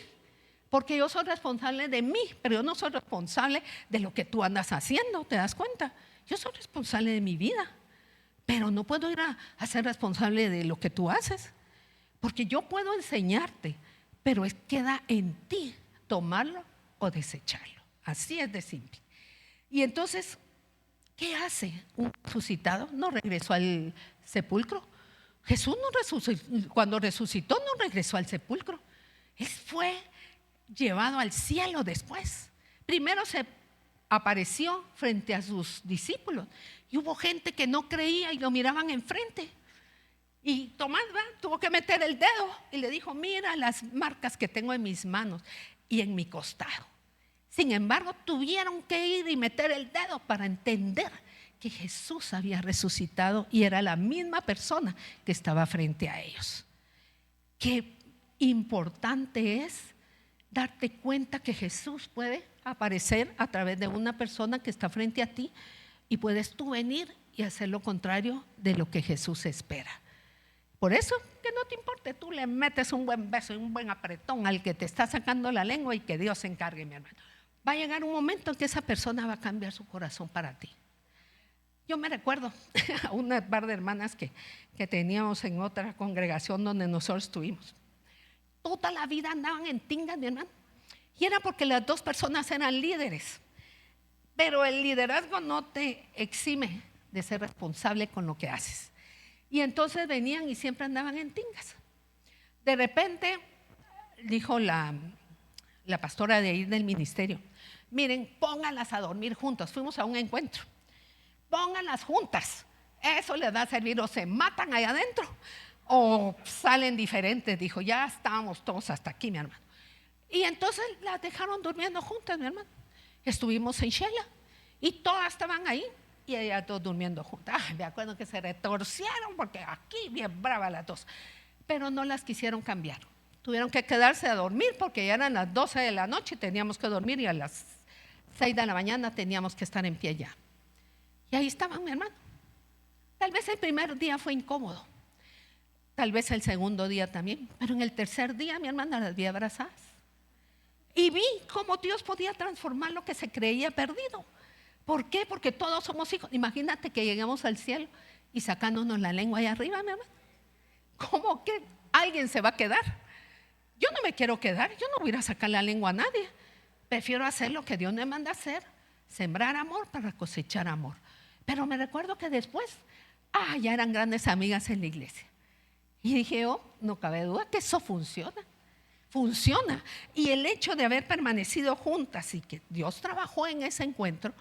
S2: Porque yo soy responsable de mí, pero yo no soy responsable de lo que tú andas haciendo, ¿te das cuenta? Yo soy responsable de mi vida, pero no puedo ir a ser responsable de lo que tú haces. Porque yo puedo enseñarte, pero queda en ti tomarlo o desecharlo. Así es de simple. Y entonces, ¿qué hace un resucitado? No regresó al sepulcro. Jesús no resucitó, cuando resucitó no regresó al sepulcro. Él fue llevado al cielo después. Primero se apareció frente a sus discípulos y hubo gente que no creía y lo miraban enfrente. Y Tomás tuvo que meter el dedo y le dijo, mira las marcas que tengo en mis manos y en mi costado. Sin embargo, tuvieron que ir y meter el dedo para entender que Jesús había resucitado y era la misma persona que estaba frente a ellos. Qué importante es darte cuenta que Jesús puede aparecer a través de una persona que está frente a ti y puedes tú venir y hacer lo contrario de lo que Jesús espera. Por eso, que no te importe, tú le metes un buen beso y un buen apretón al que te está sacando la lengua y que Dios se encargue, mi hermano. Va a llegar un momento en que esa persona va a cambiar su corazón para ti. Yo me recuerdo a una par de hermanas que teníamos en otra congregación donde nosotros estuvimos. Toda la vida andaban en tingas, mi hermano. Y era porque las dos personas eran líderes. Pero el liderazgo no te exime de ser responsable con lo que haces. Y entonces venían y siempre andaban en tingas. De repente, dijo la pastora de ahí del ministerio, miren, pónganlas a dormir juntas. Fuimos a un encuentro. Pónganlas juntas. Eso les va a servir, o se matan allá adentro o salen diferentes. Dijo, ya estábamos todos hasta aquí, mi hermano. Y entonces las dejaron durmiendo juntas, mi hermano. Estuvimos en Shela y todas estaban ahí y ellas dos durmiendo juntas. Me acuerdo que se retorcieron porque aquí bien bravas las dos, pero no las quisieron cambiar. Tuvieron que quedarse a dormir porque ya eran las 12 de la noche y teníamos que dormir, y a las 6 de la mañana teníamos que estar en pie ya. Y ahí estaban, mi hermano. Tal vez el primer día fue incómodo, tal vez el segundo día también, pero en el tercer día, mi hermana, las vi abrazadas. Y vi cómo Dios podía transformar lo que se creía perdido. ¿Por qué? Porque todos somos hijos. Imagínate que lleguemos al cielo y sacándonos la lengua ahí arriba, mi hermano. ¿Cómo que alguien se va a quedar? Yo no me quiero quedar, yo no voy a ir a sacar la lengua a nadie. Prefiero hacer lo que Dios me manda hacer, sembrar amor para cosechar amor. Pero me recuerdo que después, ya eran grandes amigas en la iglesia. Y dije, no cabe duda que eso funciona. Funciona. Y el hecho de haber permanecido juntas y que Dios trabajó en ese encuentro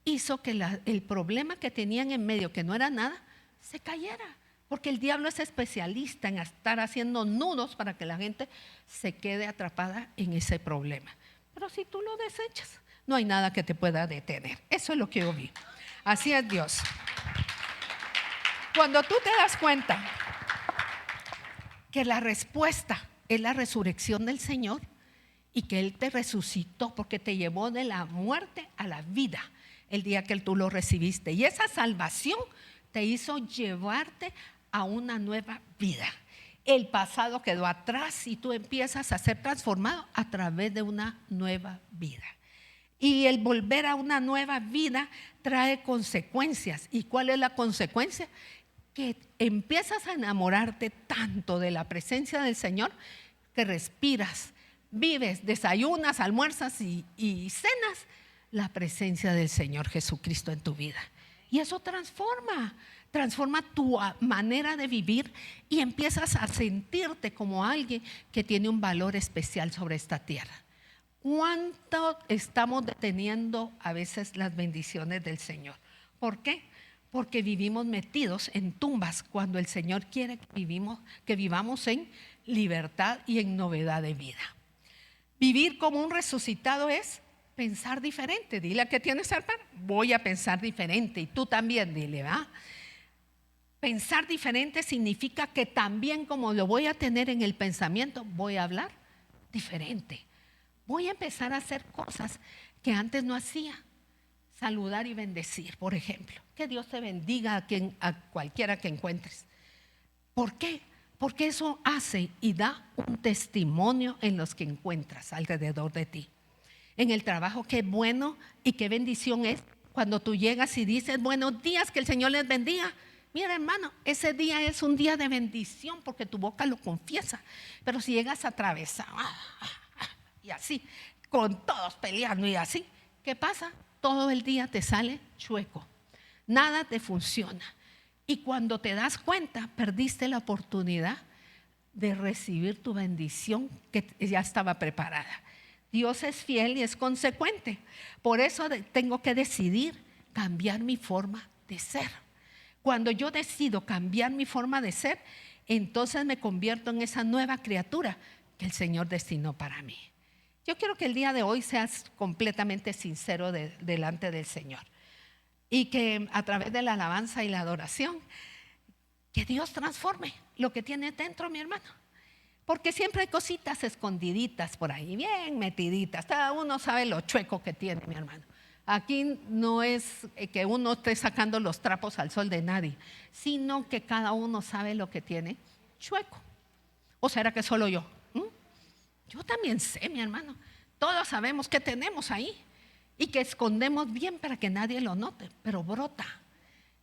S2: hizo que el problema que tenían en medio, que no era nada, se cayera. Porque el diablo es especialista en estar haciendo nudos para que la gente se quede atrapada en ese problema. Pero si tú lo desechas, no hay nada que te pueda detener. Eso es lo que yo vi. Así es Dios. Cuando tú te das cuenta que la respuesta es la resurrección del Señor y que Él te resucitó porque te llevó de la muerte a la vida el día que tú lo recibiste, y esa salvación te hizo llevarte a una nueva vida. El pasado quedó atrás y tú empiezas a ser transformado a través de una nueva vida. Y el volver a una nueva vida trae consecuencias. ¿Y cuál es la consecuencia? Que empiezas a enamorarte tanto de la presencia del Señor que respiras, vives, desayunas, almuerzas y cenas la presencia del Señor Jesucristo en tu vida. Y eso transforma tu manera de vivir y empiezas a sentirte como alguien que tiene un valor especial sobre esta tierra. ¿Cuánto estamos deteniendo a veces las bendiciones del Señor? ¿Por qué? Porque vivimos metidos en tumbas cuando el Señor quiere que vivamos en libertad y en novedad de vida. Vivir como un resucitado es pensar diferente. Dile a que tienes cerca, voy a pensar diferente. Y tú también dile, ¿va? Pensar diferente significa que también como lo voy a tener en el pensamiento, voy a hablar diferente. Voy a empezar a hacer cosas que antes no hacía. Saludar y bendecir, por ejemplo. Que Dios te bendiga a cualquiera que encuentres. ¿Por qué? Porque eso hace y da un testimonio en los que encuentras alrededor de ti. En el trabajo, qué bueno y qué bendición es cuando tú llegas y dices buenos días, que el Señor les bendiga. Mira, hermano, ese día es un día de bendición porque tu boca lo confiesa. Pero si llegas atravesado y así, con todos peleando y así, ¿qué pasa? Todo el día te sale chueco, nada te funciona. Y cuando te das cuenta, perdiste la oportunidad de recibir tu bendición que ya estaba preparada. Dios es fiel y es consecuente. Por eso tengo que decidir cambiar mi forma de ser. Cuando yo decido cambiar mi forma de ser, entonces me convierto en esa nueva criatura que el Señor destinó para mí. Yo quiero que el día de hoy seas completamente sincero delante del Señor. Y que a través de la alabanza y la adoración, que Dios transforme lo que tiene dentro, mi hermano. Porque siempre hay cositas escondiditas por ahí, bien metiditas. Cada uno sabe lo chueco que tiene, mi hermano. Aquí no es que uno esté sacando los trapos al sol de nadie, sino que cada uno sabe lo que tiene chueco. ¿O será que solo yo? Yo también sé, mi hermano. Todos sabemos que tenemos ahí y que escondemos bien para que nadie lo note, pero brota.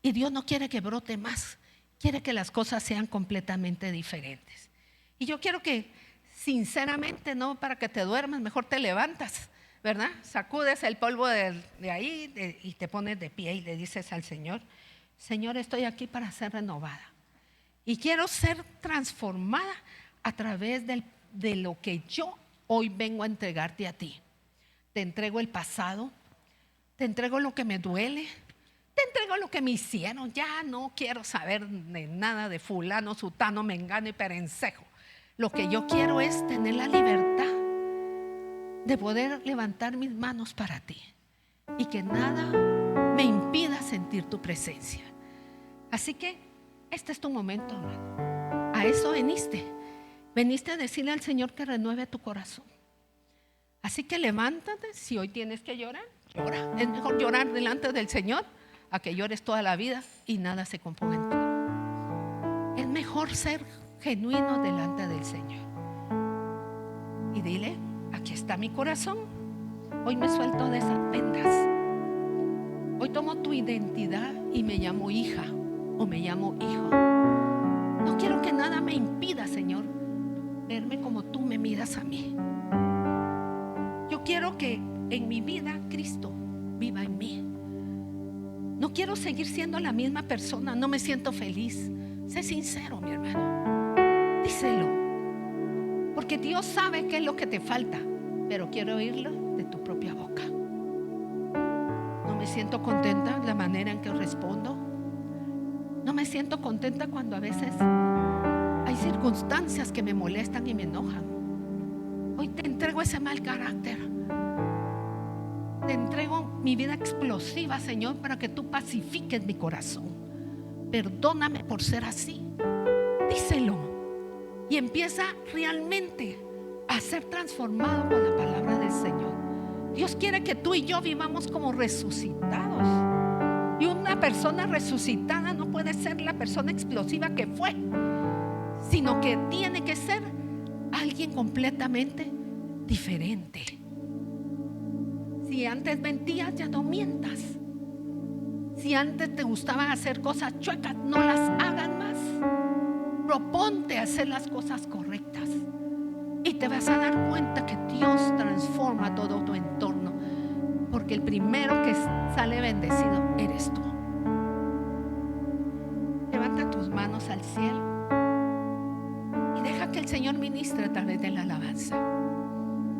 S2: Y Dios no quiere que brote más, quiere que las cosas sean completamente diferentes. Y yo quiero que, sinceramente, no para que te duermas, mejor te levantas, ¿verdad? Sacudes el polvo de ahí y te pones de pie y le dices al Señor: Señor, estoy aquí para ser renovada. Y quiero ser transformada a través de lo que yo hoy vengo a entregarte a ti. Te entrego el pasado, te entrego lo que me duele, te entrego lo que me hicieron. Ya no quiero saber de nada de fulano, sutano, mengano y perencejo. Lo que yo quiero es tener la libertad de poder levantar mis manos para ti y que nada me impida sentir tu presencia. Así que este es tu momento, hermano. A eso veniste. Veniste a decirle al Señor que renueve tu corazón. Así que levántate. Si hoy tienes que llorar, llora. Es mejor llorar delante del Señor a que llores toda la vida y nada se componga en ti. Es mejor ser genuino delante del Señor y dile: aquí está mi corazón. Hoy me suelto de esas vendas. Hoy tomo tu identidad y me llamo hija o me llamo hijo. No quiero que nada me impida, Señor, verme como tú me miras a mí. Yo quiero que en mi vida Cristo viva en mí. No quiero seguir siendo la misma persona. No me siento feliz. Sé sincero, mi hermano. Díselo. Porque Dios sabe qué es lo que te falta, pero quiero oírlo de tu propia boca. No me siento contenta de la manera en que respondo. No me siento contenta cuando a veces hay circunstancias que me molestan y me enojan. Hoy te entrego ese mal carácter. Te entrego mi vida explosiva, Señor, para que tú pacifiques mi corazón. Perdóname por ser así. Díselo. Y empieza realmente a ser transformado con la palabra del Señor. Dios quiere que tú y yo vivamos como resucitados. Y una persona resucitada no puede ser la persona explosiva que fue, sino que tiene que ser alguien completamente diferente. Si antes mentías, ya no mientas. Si antes te gustaba hacer cosas chuecas, no las hagas más. Proponte hacer las cosas correctas y te vas a dar cuenta que Dios transforma todo tu entorno, porque el primero que sale bendecido eres tú. al cielo y deja que el Señor ministre a través de la alabanza.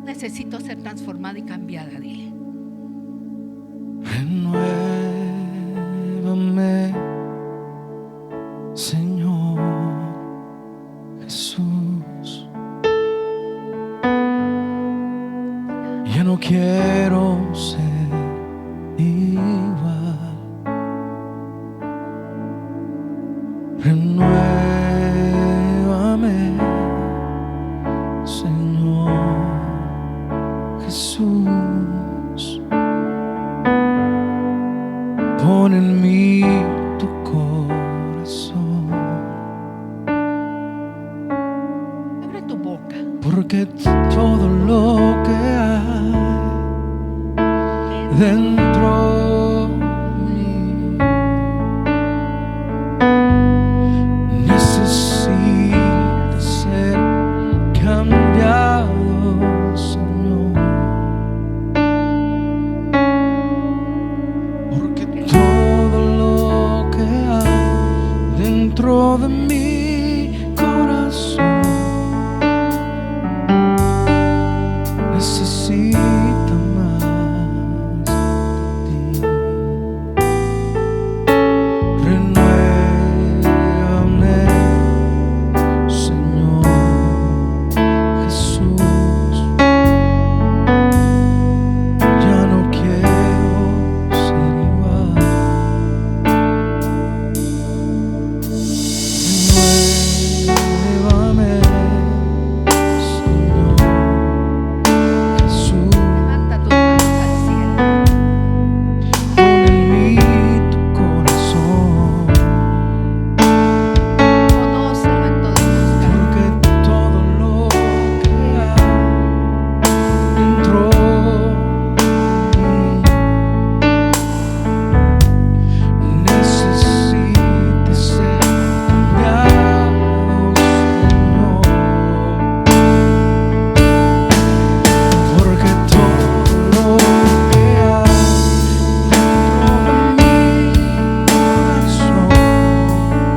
S2: Necesito ser transformada y cambiada, dile.
S3: Renuévame, Señor Jesús. Ya no quiero ser igual. Renuévame, Señor Jesús. Pon en mí tu corazón,
S2: Abre tu boca.
S3: porque todo lo que hay dentro de mí necesita ser cambiado, Señor, porque todo lo que hay dentro de mi corazón necesita más de ti. Renuévame, Señor Jesús. Ya no quiero ser igual. Renuévame, Señor Jesús.
S2: Levanta tus manos al cielo.
S3: Pon en mí tu corazón,
S2: Conócelo en todos tus caminos.
S3: porque todo lo que hay dentro de mí necesita ser cambiado, Señor, porque todo lo que hay dentro de mi corazón necesita más de ti.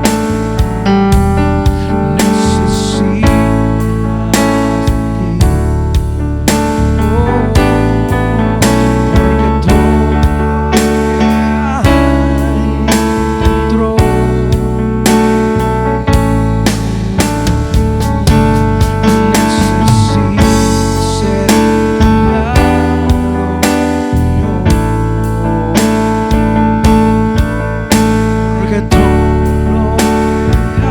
S3: Porque todo lo que hay dentro necesita ser cambiado, porque todo lo que hay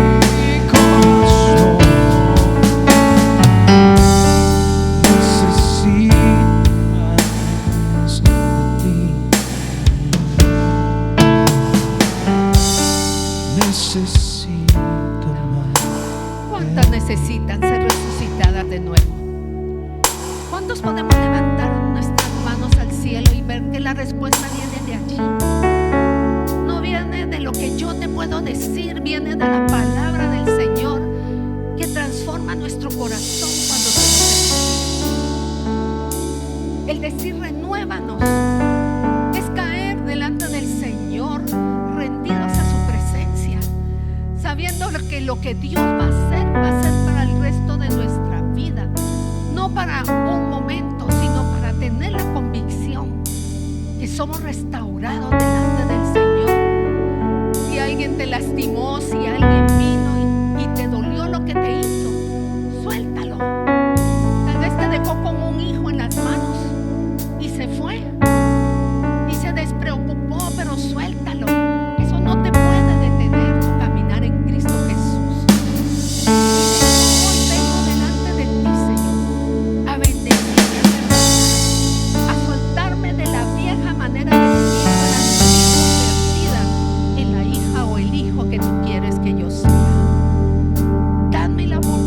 S3: dentro de mi corazón necesita más de ti. Necesita más.
S2: ¿Cuántas necesitan ser resucitadas de nuevo? ¿Cuántos podemos levantar nuestras manos al cielo y ver que la respuesta viene de allí? No viene de lo que yo te puedo decir, viene de la palabra del Señor que transforma nuestro corazón cuando se necesita. El decir renuévanos es caer delante del Señor, rendidos a su presencia, sabiendo lo que Dios va a ser para el resto de nuestra vida, no para un momento, sino para tener la convicción que somos restaurados delante del Señor. Si alguien te lastimó, si alguien vino y te dolió lo que te hizo, suéltalo. Tal vez te dejó con un hijo en las manos y se fue y se despreocupó, pero suéltalo. Eso no te puede detener tu caminar en Cristo Jesús. Hoy vengo delante de ti, Señor, a bendecirte, a soltarme de la vieja manera de vivir para convertida en la hija o el hijo que tú quieres que yo sea. Dame la voluntad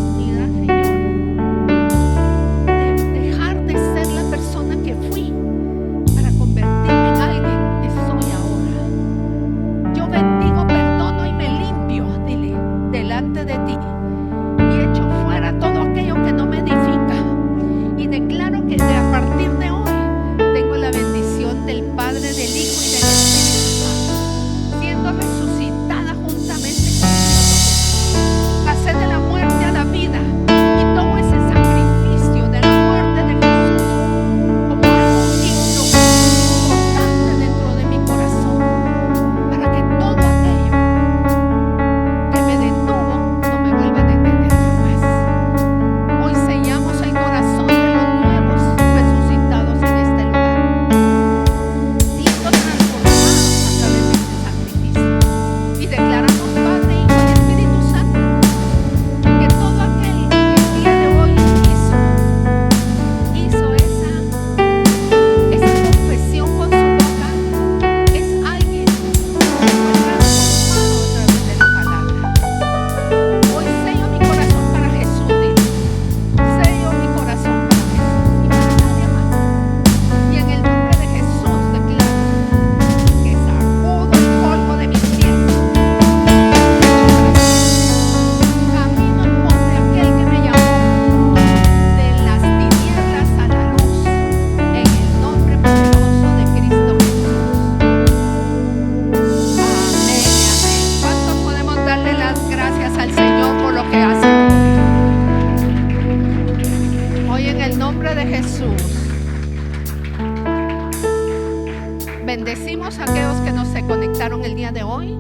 S2: Bendecimos a aquellos que nos se conectaron el día de hoy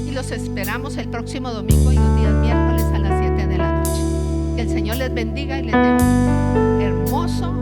S2: y los esperamos el próximo domingo y los días miércoles a las 7 de la noche. Que el Señor les bendiga y les dé un hermoso